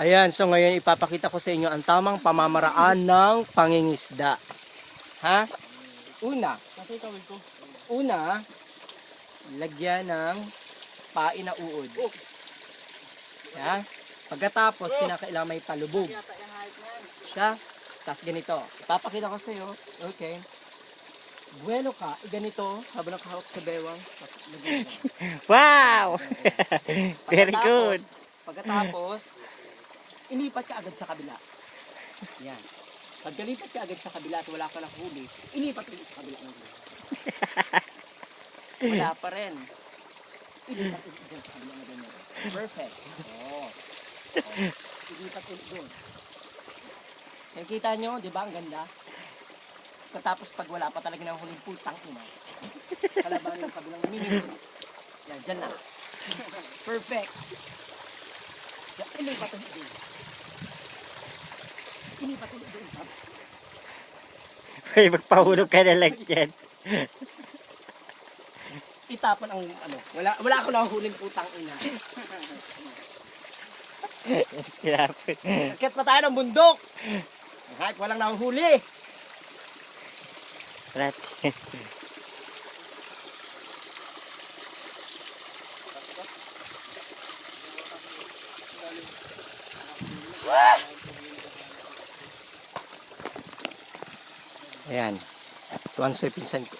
Ayan, so ngayon ipapakita ko sa inyo ang tamang pamamaraan ng pangingisda. Ha? Una, lagyan ng pain na uod. Ha? Pagkatapos, kinakailangan may palubog. Siya, tas ganito. Ipapakita ko sa iyo. Okay. Bueno ka, ganito, habang nakahawak sa bewang. Wow! Very good. Pagkatapos, ilipat ka agad sa kabila. Yan. Pagkalipat ka agad sa kabila at wala ka nakahuli, ilipat ulit sa kabila ng bewang. Wala pa rin. Ilipat ulit dyan sa kabila ng ganyan. Perfect. Oh. Ilipat ulit doon. Nakikita nyo, di ba ang ganda? Katapos pag wala pa talaga ng huling putang ina, kalaban yung kabilang minimum. Yan, dyan na. Perfect. Yan, ilipat ulit doon. Ilipat ulit doon. May magpahulog ka na lang dyan. Itapon ang ano, wala ako na huling putang ina. Akit pa tayo ng bundok. Kahit walang nahuhuli. Ayan. So, ang pinsan ko.